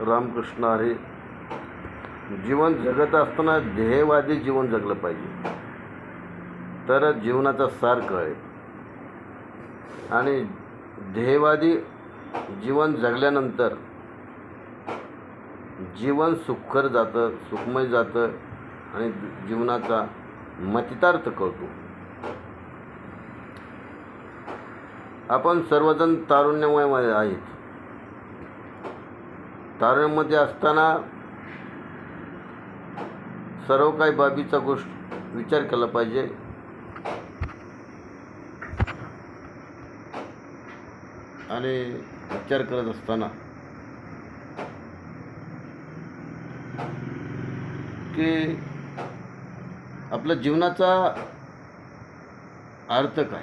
रामकृष्ण हरी. जीवन जगत असताना ध्येयवादी जीवन जगलं पाहिजे, तर जीवनाचा सार कळेल. आणि ध्येयवादी जीवन जगल्यानंतर जीवन सुखकर जातं, सुखमय जातं आणि जीवनाचा मतितार्थ कळतो. आपण सर्वजण तारुण्यमय आहेत. तारुण्यामध्ये असताना सर्व काही बाबीचा विचार केला पाहिजे. आणि विचार करत असताना की आपल्या जीवनाचा अर्थ काय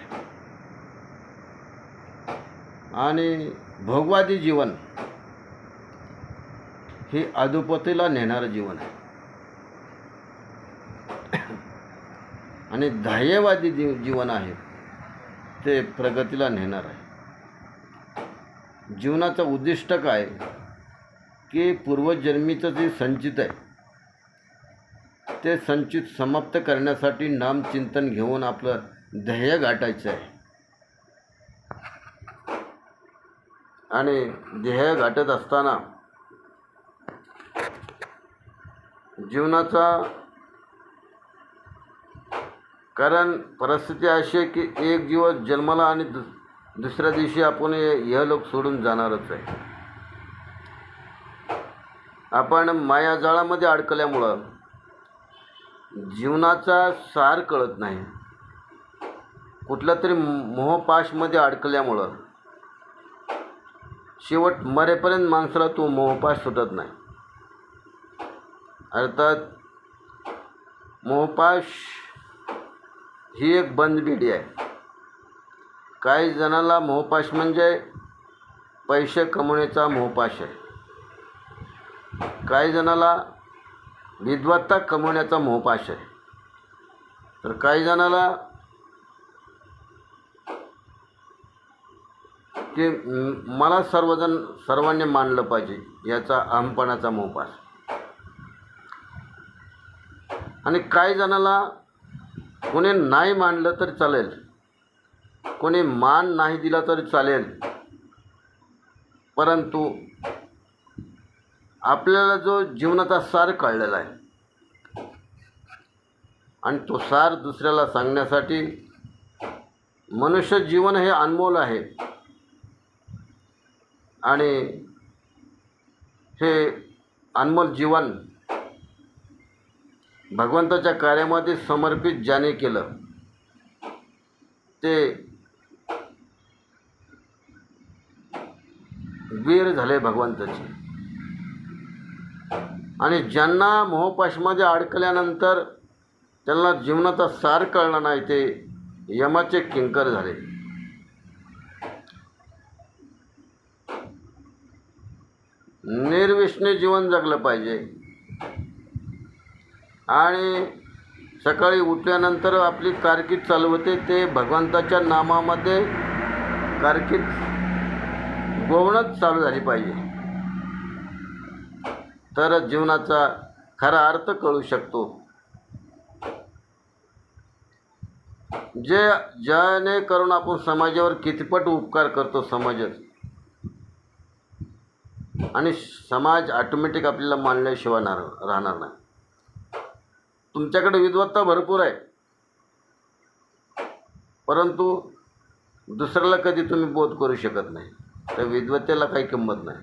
आणि भोगवादी जीवन हे अधोपतीला नेणारं जीवन आहे आणि ध्येयवादी जीवन आहे ते प्रगतीला नेणार आहे. जीवनाचं उद्दिष्ट काय की पूर्वजन्मीचं जे संचित आहे ते संचित समाप्त करण्यासाठी नामचिंतन घेऊन आपलं ध्येय गाठायचं आहे. आणि ध्येय गाठत असताना जीवनाचा कारण परिस्थिती अशी आहे की एक दिवस जन्माला आणि दुसऱ्या दिवशी आपण इहलोक सोडून जाणारच आहे. आपण मायाजाळामध्ये अडकल्यामुळं जीवनाचा सार कळत नाही. कुठल्या तरी मोहपाशमध्ये अडकल्यामुळं शेवट मरेपर्यंत माणसाला तो मोहपाश सुटत नाही. अर्थात मोहपाश ही एक बंद बेडी आहे. काही जणाला मोहपाश म्हणजे पैसे कमवण्याचा मोहपाश आहे. काही जणाला विद्वत्ता कमवण्याचा मोहपाश आहे. तर काही जणाला की मला सर्वांनी मानलं पाहिजे याचा अहमपणाचा मोहपाश. आणि काही जणाला कोणी नाही मानलं तरी चालेल, कोणी मान नाही दिला तरी चालेल, परंतु आपल्याला जो जीवनाचा सार कळलेला आहे आणि तो सार दुसऱ्याला सांगण्यासाठी मनुष्य जीवन हे अनमोल आहे. आणि हे अनमोल जीवन भगवंताच्या कार्यामध्ये समर्पित ज्याने केलं ते वीर झाले भगवंताचे. आणि ज्यांना मोहपाशमध्ये अडकल्यानंतर त्यांना जीवनाचा सार कळला नाही ते यमाचे किंकर झाले. निर्व्यसनी जीवन जगलं पाहिजे. आणि सकाळी उठल्यानंतर आपली कारकीर्द चालू होते ते भगवंताच्या नामामध्ये कारकीर्द गोवणच चालू झाली पाहिजे, तर जीवनाचा खरा अर्थ कळू शकतो. ज्याने करून आपण समाजावर कितीपट उपकार करतो समाजात, आणि समाज ऑटोमॅटिक आपल्याला मानल्याशिवाय राहणार नाही. तुमच्याकडे विद्वत्ता भरपूर आहे, परंतु दुसऱ्याला कधी तुम्ही बोध करू शकत नाही. त्या विद्वत्तेला काही किंमत नाही.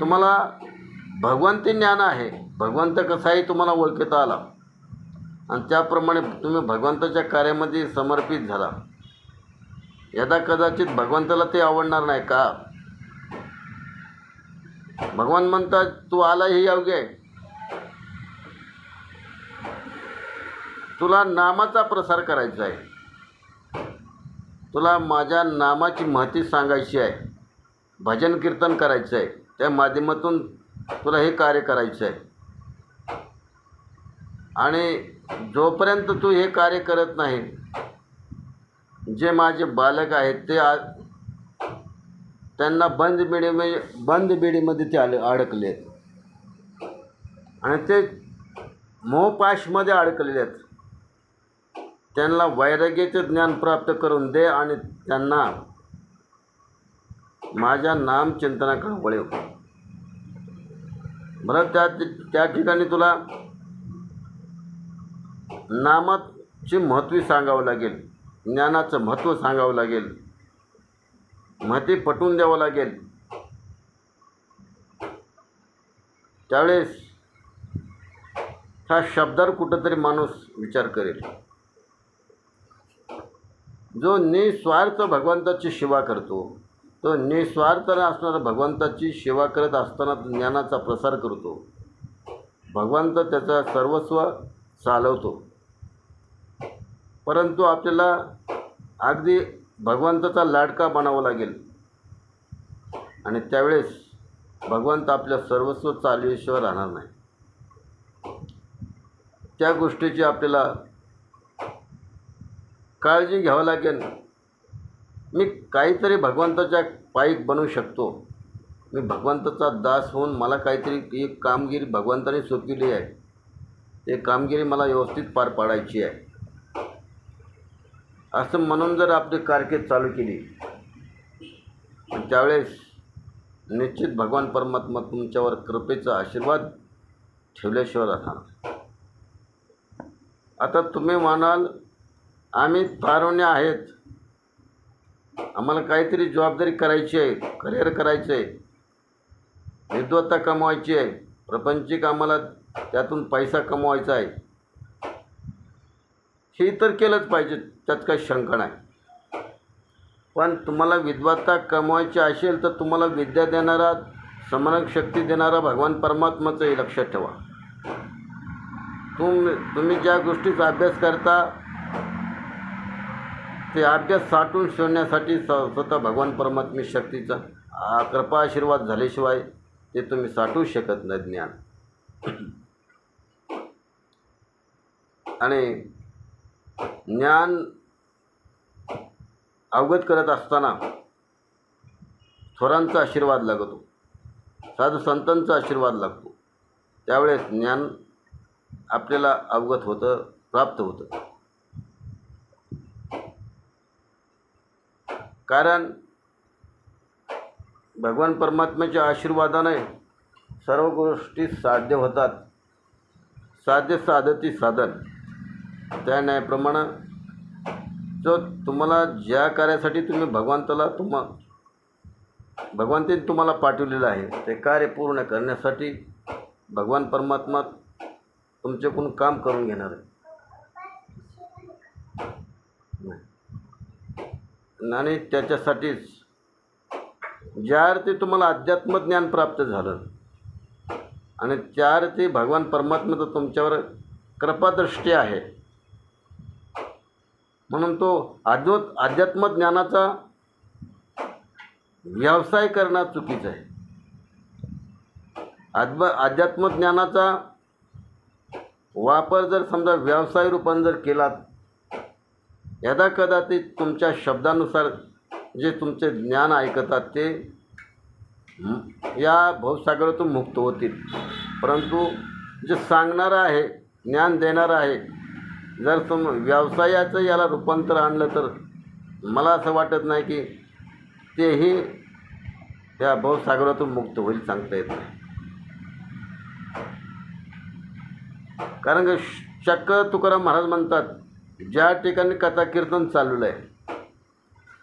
तुम्हाला भगवंती ज्ञान आहे, भगवंत कसाही तुम्हाला ओळखता आला आणि त्याप्रमाणे तुम्ही भगवंताच्या कार्यामध्ये समर्पित झाला. यदा कदाचित भगवंताला ते आवडणार नाही का? भगवान म्हणतात तू आला हे योग्य आहे, तुला नामाचा प्रसार करायचा आहे, तुला माझ्या नामाची महती सांगायची आहे, भजन कीर्तन करायचं आहे, त्या माध्यमातून तुला हे कार्य करायचं आहे. आणि जोपर्यंत तू हे कार्य करत नाही, जे माझे बालक आहेत ते त्यांना बंद बेडीमध्ये ते अडकले आहेत आणि ते मोहपाशमध्ये अडकलेले आहेत. त्यांना वैराग्याचे ज्ञान प्राप्त करून दे आणि त्यांना माझ्या नामचिंतनाकडे वळव. बरं, त्या ठिकाणी तुला नामाचे महत्त्व सांगावं लागेल, ज्ञानाचं महत्त्व सांगावं लागेल, महती पटवून द्यावं लागेल. त्यावेळेस ह्या शब्दावर कुठंतरी माणूस विचार करेल. जो निस्वार्थ भगवंताची सेवा करतो, तो निस्वार्थाने असणारा भगवंताची सेवा करत असताना ज्ञानाचा प्रसार करतो. भगवंत त्याचा सर्वस्व चालवतो. परंतु आपल्याला अगदी भगवंताचा लाडका बनावं लागेल आणि त्यावेळेस भगवंत आपल्या सर्वस्व चालवेशिवाय राहणार नाही. त्या गोष्टीची आपल्याला काळजी घ्यावं लागेल. मी काहीतरी भगवंताच्या पायीक बनू शकतो. मी भगवंताचा दास होऊन मला काहीतरी एक कामगिरी भगवंताने सोपविली आहे, ते कामगिरी मला व्यवस्थित पार पाडायची आहे, असं म्हणून जर आपली कारकीर्द चालू केली त्यावेळेस निश्चित भगवान परमात्मा तुमच्यावर कृपेचा आशीर्वाद ठेवल्याशिवाय राहणार. आता तुम्ही म्हणाल आम्ही तारुण्य आहेत, आम्हाला काहीतरी जबाबदारी करायची आहे, करिअर करायचं आहे, विद्वत्ता कमवायची आहे, प्रापंचिक आम्हाला त्यातून पैसा कमवायचा आहे. हे तर केलंच पाहिजे, त्यात काही शंका नाही. पण तुम्हाला विद्वत्ता कमवायची असेल तर तुम्हाला विद्या देणारा, समनक शक्ती देणारा भगवान परमात्माचं हे लक्षात ठेवा. तुम्ही ज्या गोष्टीचा अभ्यास करता ते अभ्यास साठवून ठेवण्यासाठी स्वतः भगवान परमात्मे शक्तीचा कृपा आशीर्वाद झाल्याशिवाय ते तुम्ही साठवू शकत नाही ज्ञान. आणि ज्ञान अवगत करत असताना थोरांचा आशीर्वाद लागतो, साधू संतांचा आशीर्वाद लागतो. त्यावेळेस ज्ञान आपल्याला अवगत होतं, प्राप्त होतं. कारण भगवान परमात्म्याच्या आशीर्वादाने सर्व गोष्टी साध्य होतात. साध्य साधती साधन. त्या न्यायाप्रमाणे जो तुम्हाला ज्या कार्यासाठी तुम्ही भगवंताने तुम्हाला पाठवलेलं आहे ते कार्य पूर्ण करण्यासाठी भगवान परमात्मा तुमच्याकडून काम करून घेणार आहे. आणि त्याच्यासाठीच ज्या अर्थी तुम्हाला अध्यात्मज्ञान प्राप्त झालं आणि त्या अर्थी भगवान परमात्म्याचं तुमच्यावर कृपादृष्टी आहे, म्हणून तो अध्यात्मज्ञानाचा व्यवसाय करणं चुकीचं आहे. अध्यात्मज्ञानाचा वापर जर समजा व्यवसाय रूपाने जर केला, यदा कदाचित तुमच्या शब्दानुसार जे तुमचे ज्ञान ऐकतात ते या भवसागरातून मुक्त होतील. परंतु जे सांगणारं आहे, ज्ञान देणारं आहे, जर व्यवसायाचं याला रूपांतर आणलं तर मला असं वाटत नाही की तेही त्या भवसागरातून मुक्त होईल, सांगता येत नाही. कारण की चक्क तुकाराम महाराज म्हणतात, ज्या ठिकाणी कथा कीर्तन चाललेलं आहे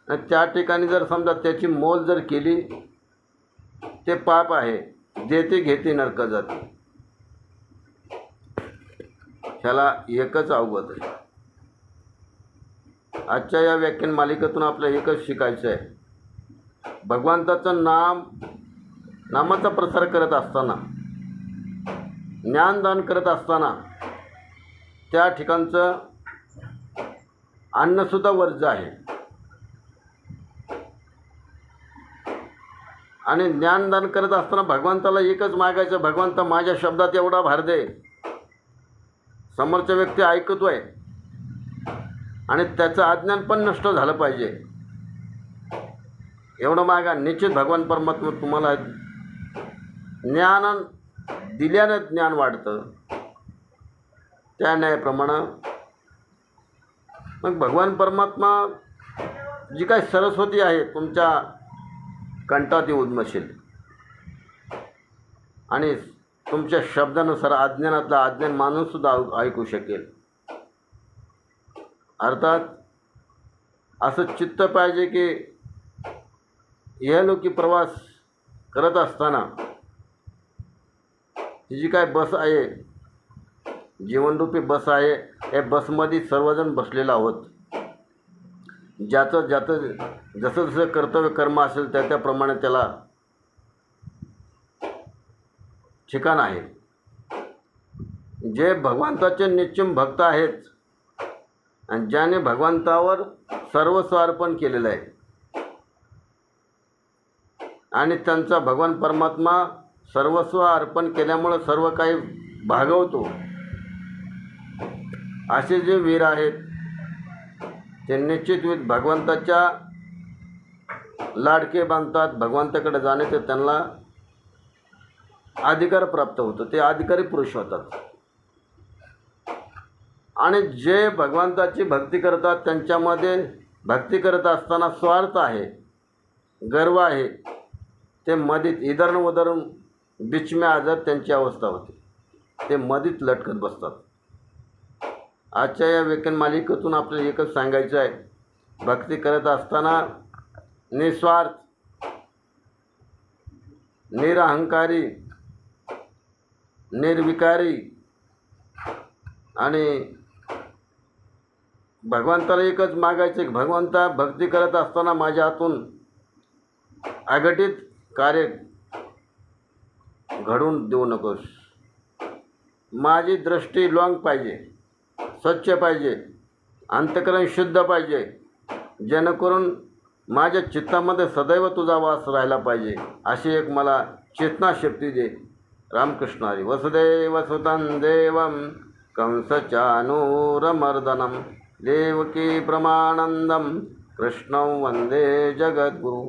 आणि त्या ठिकाणी जर समजा त्याची मोल जर केली ते पाप आहे, देते घेते नरक जाते. ह्याला एकच अवगत आहे. आजच्या या व्याख्यान मालिकेतून आपल्याला एकच शिकायचं आहे, भगवंताचं नामाचा प्रसार करत असताना, ज्ञानदान करत असताना त्या ठिकाणचं अन्नसुद्धा वर्ज्य आहे. आणि ज्ञानदान करत असताना भगवंताला एकच मागायचं, भगवंता माझ्या शब्दात एवढा भार दे, समोरचा व्यक्ती ऐकतोय आणि त्याचं अज्ञान पण नष्ट झालं पाहिजे. एवढं मागा, निश्चित भगवान परमात्मा तुम्हाला ज्ञान दिल्यानं ज्ञान वाढतं. त्या न्यायाप्रमाणे मग भगवान परमात्मा जी काय सरस्वती आहे तुमच्या कंठात येऊन बसेल आणि तुमच्या शब्दानुसार अज्ञानातला अज्ञान माणूससुद्धा ऐकू शकेल. अर्थात असं चित्त पाहिजे की इहलोकी प्रवास करत असताना ही जी काय बस आहे, जीवनरूपी बस आहे, या बसमध्ये सर्वजण बसलेलो आहोत. ज्याचं जसं जसं कर्तव्य कर्म असेल त्याप्रमाणे त्याला ठिकाण आहे. जे भगवंताचे निश्चिम भक्त आहेत आणि ज्याने भगवंतावर सर्वस्व अर्पण केलेलं आहे आणि त्यांचा भगवान परमात्मा सर्वस्व अर्पण केल्यामुळं सर्व काही भागवतो, असे जे वीर आहेत ते निश्चित भगवंताच्या लाडके बांधतात. भगवंताकडे जाण्याचे त्यांना अधिकार प्राप्त होतो, ते अधिकारी पुरुष होतात. आणि जे भगवंताची भक्ती करतात त्यांच्यामध्ये भक्ती करत असताना स्वार्थ आहे, गर्व आहे, ते मधीत इधर उधर बीच में आजर त्यांची अवस्था होते, ते मधीत लटकत बसतात. आजच्या या व्याख्यान मालिकेतून आपल्याला एकच सांगायचं आहे, भक्ती करत असताना निस्वार्थ, निरअहंकारी, निर्विकारी आणि भगवंताला एकच मागायचं की भगवंता भक्ती करत असताना माझ्या हातून अघटित कार्य घडवून देऊ नकोस. माझी दृष्टी लॉंग पाहिजे, स्वच्छ पाहिजे, अंतःकरण शुद्ध पाहिजे, जेणेकरून माझ्या चित्तामध्ये सदैव तुझा वास राहिला पाहिजे, अशी एक मला चेतनाशक्ती दे. रामकृष्ण हरी. वसुदेवसुतं देवं कंसचानूरमर्दनं देवकी प्रमानंदं कृष्णं वंदे जगद्गुरु.